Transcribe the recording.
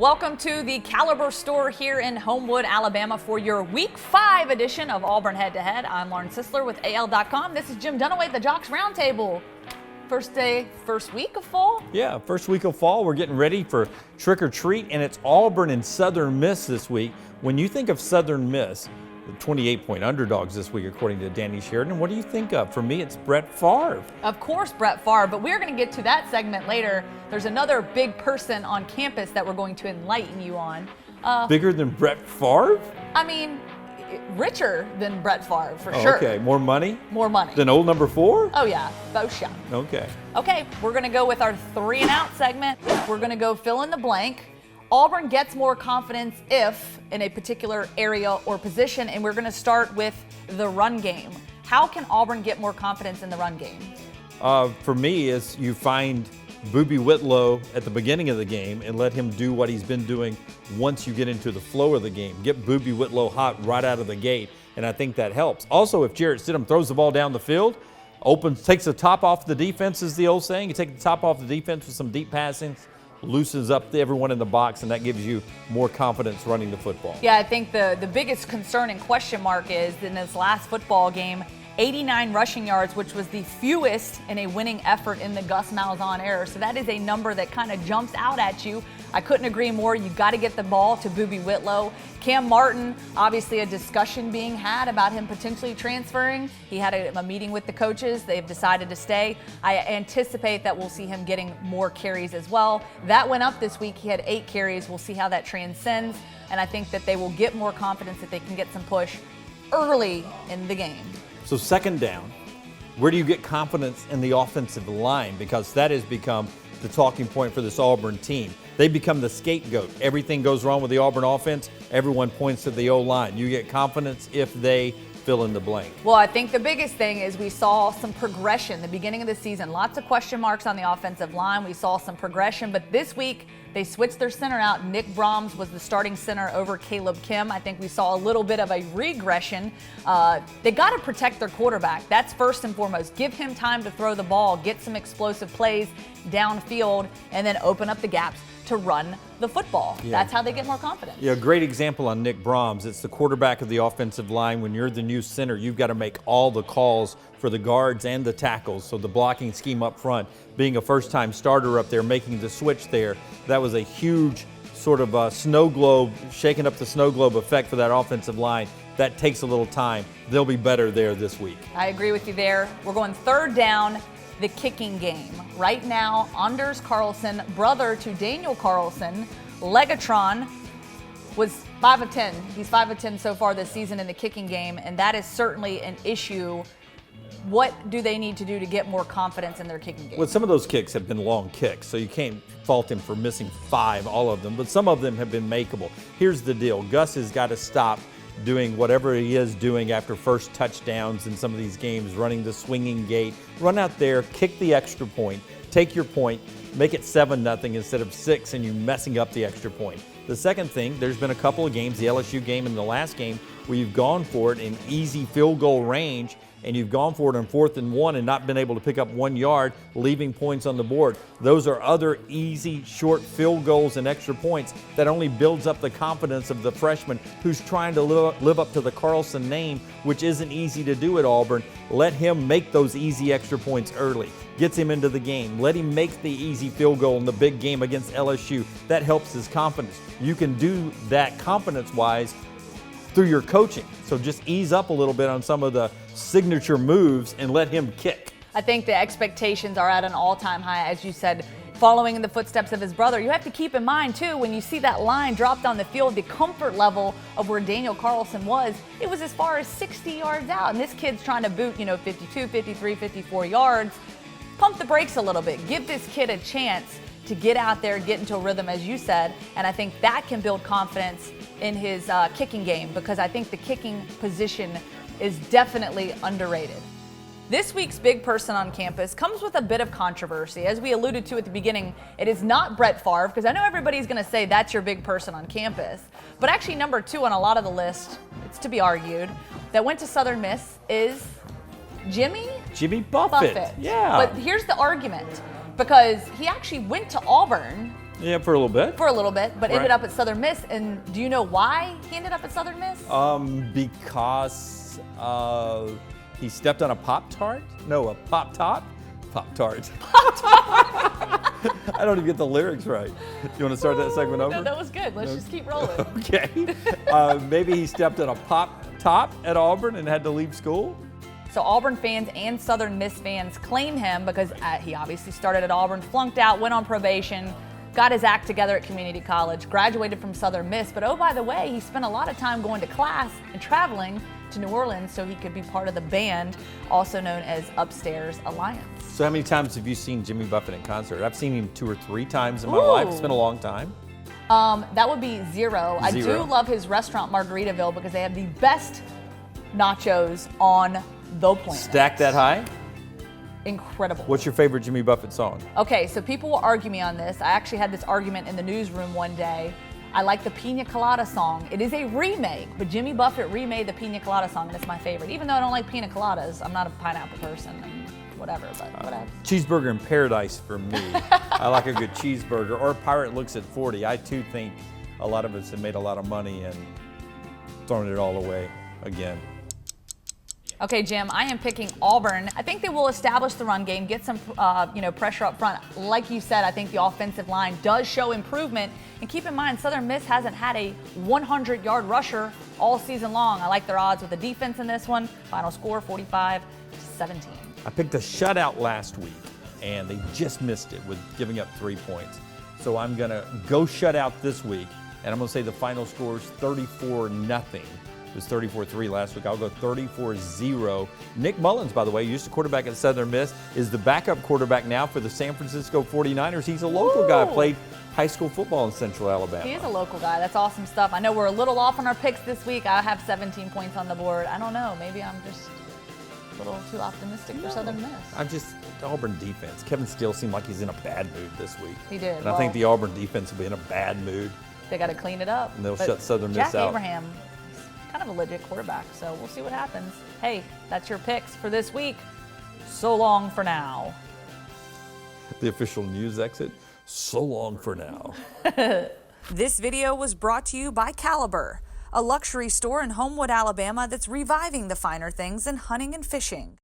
Welcome to the Caliber store here in Homewood, Alabama for your Week 5 edition of Auburn Head to Head. I'm Lauren Sisler with AL.com. This is Jim Dunaway, the Jocks Roundtable. First week of fall? Yeah, first week of fall. We're getting ready for Trick or Treat, and it's Auburn and Southern Miss this week. When you think of Southern Miss, the 28-point underdogs this week, according to Danny Sheridan, what do you think of? For me, it's Brett Favre. Of course, Brett Favre, but we're going to get to that segment later. There's another big person on campus that we're going to enlighten you on. Bigger than Brett Favre? I mean, richer than Brett Favre, for sure. Okay, more money? More money. Than old number 4? Oh, yeah, both shot. Okay. Okay, we're going to go with our 3 and out segment. We're going to go fill in the blank. Auburn gets more confidence if in a particular area or position, and we're going to start with the run game. How can Auburn get more confidence in the run game? For me, is you find Boobie Whitlow at the beginning of the game and let him do what he's been doing once you get into the flow of the game. Get Boobie Whitlow hot right out of the gate, and I think that helps. Also, if Jarrett Stidham throws the ball down the field, takes the top off the defense is the old saying. You take the top off the defense with some deep passing, loosens up everyone in the box, and that gives you more confidence running the football. Yeah, I think the biggest concern and question mark is in this last football game, 89 rushing yards, which was the fewest in a winning effort in the Gus Malzahn era. So that is a number that kind of jumps out at you. I couldn't agree more. You got to get the ball to Boobie Whitlow. Cam Martin, obviously a discussion being had about him potentially transferring. He had a meeting with the coaches. They've decided to stay. I anticipate that we'll see him getting more carries as well. That went up this week. He had 8 carries. We'll see how that transcends. And I think that they will get more confidence that they can get some push early in the game. So second down, where do you get confidence in the offensive line? Because that has become the talking point for this Auburn team. They become the scapegoat. Everything goes wrong with the Auburn offense, everyone points to the O-line. You get confidence if they fill in the blank. Well, I think the biggest thing is we saw some progression the beginning of the season. Lots of question marks on the offensive line. We saw some progression, but this week they switched their center out. Nick Brahms was the starting center over Caleb Kim. I think we saw a little bit of a regression. They got to protect their quarterback. That's first and foremost. Give him time to throw the ball, get some explosive plays downfield, and then open up the gaps to run the football. Yeah. That's how they get more confidence. Yeah, great example on Nick Brahms. It's the quarterback of the offensive line. When you're the new center, you've got to make all the calls for the guards and the tackles. So the blocking scheme up front, being a first-time starter up there, making the switch there, that was a huge sort of snow globe, shaking up the snow globe effect for that offensive line. That takes a little time. They'll be better there this week. I agree with you there. We're going third down. The kicking game. Right now, Anders Carlson, brother to Daniel Carlson, Legatron, was 5 of 10. He's 5 of 10 so far this season in the kicking game, and that is certainly an issue. What do they need to do to get more confidence in their kicking game? Well, some of those kicks have been long kicks, so you can't fault him for missing 5, all of them, but some of them have been makeable. Here's the deal. Gus has got to stop doing whatever he is doing after first touchdowns in some of these games, running the swinging gate. Run out there, kick the extra point, take your point, make it 7-0 instead of 6, and you messing up the extra point. The second thing, there's been a couple of games, the LSU game and the last game, where you've gone for it in easy field goal range, and you've gone for it on 4th and 1 and not been able to pick up 1 yard, leaving points on the board. Those are other easy, short field goals and extra points that only builds up the confidence of the freshman who's trying to live up to the Carlson name, which isn't easy to do at Auburn. Let him make those easy extra points early. Gets him into the game. Let him make the easy field goal in the big game against LSU. That helps his confidence. You can do that confidence-wise through your coaching. So just ease up a little bit on some of the signature moves and let him kick. I think the expectations are at an all-time high, as you said, following in the footsteps of his brother. You have to keep in mind, too, when you see that line dropped on the field, the comfort level of where Daniel Carlson was, it was as far as 60 yards out. And this kid's trying to boot, 52, 53, 54 yards. Pump the brakes a little bit. Give this kid a chance to get out there, get into a rhythm, as you said, and I think that can build confidence in his kicking game, because I think the kicking position is definitely underrated. This week's big person on campus comes with a bit of controversy. As we alluded to at the beginning, it is not Brett Favre, because I know everybody's going to say that's your big person on campus, but actually number 2 on a lot of the list, it's to be argued, that went to Southern Miss is Jimmy Buffett. Yeah. But here's the argument, because he actually went to Auburn Yeah, for a little bit. For a little bit, but Right. ended up at Southern Miss. And do you know why he ended up at Southern Miss? Because he stepped on a Pop-Tart? No, a Pop-Top? Pop-Tart. I don't even get the lyrics right. You want to start that segment over? No, that was good. Let's just keep rolling. Okay. Maybe he stepped on a Pop-Top at Auburn and had to leave school? So Auburn fans and Southern Miss fans claim him because he obviously started at Auburn, flunked out, went on probation, got his act together at community college, graduated from Southern Miss. But oh, by the way, he spent a lot of time going to class and traveling to New Orleans so he could be part of the band, also known as Upstairs Alliance. So how many times have you seen Jimmy Buffett in concert? I've seen him 2 or 3 times in my life. It's been a long time. That would be zero. I do love his restaurant, Margaritaville, because they have the best nachos on the planet. Stack that high? Incredible. What's your favorite Jimmy Buffett song? Okay, so people will argue me on this. I actually had this argument in the newsroom one day. I like the Pina Colada song. It is a remake, but Jimmy Buffett remade the Pina Colada song, and it's my favorite. Even though I don't like pina coladas, I'm not a pineapple person, and whatever, but whatever. Cheeseburger in paradise for me. I like a good cheeseburger. Or Pirate Looks at 40. I too think a lot of us have made a lot of money and thrown it all away again. Okay, Jim, I am picking Auburn. I think they will establish the run game, get some pressure up front. Like you said, I think the offensive line does show improvement. And keep in mind, Southern Miss hasn't had a 100-yard rusher all season long. I like their odds with the defense in this one. Final score, 45-17. I picked a shutout last week, and they just missed it with giving up 3 points. So I'm going to go shutout this week, and I'm going to say the final score is 34-0. It was 34-3 last week. I'll go 34-0. Nick Mullins, by the way, used to quarterback at Southern Miss, is the backup quarterback now for the San Francisco 49ers. He's a local guy, played high school football in Central Alabama. He is a local guy. That's awesome stuff. I know we're a little off on our picks this week. I have 17 points on the board. I don't know. Maybe I'm just a little too optimistic for Southern Miss. The Auburn defense. Kevin Steele seemed like he's in a bad mood this week. He did. And I think the Auburn defense will be in a bad mood. They got to clean it up. And they'll shut Southern Miss out. Jack Abraham, kind of a legit quarterback, so we'll see what happens. Hey, that's your picks for this week. So long for now. The official news exit. So long for now. This video was brought to you by Caliber, a luxury store in Homewood, Alabama that's reviving the finer things in hunting and fishing.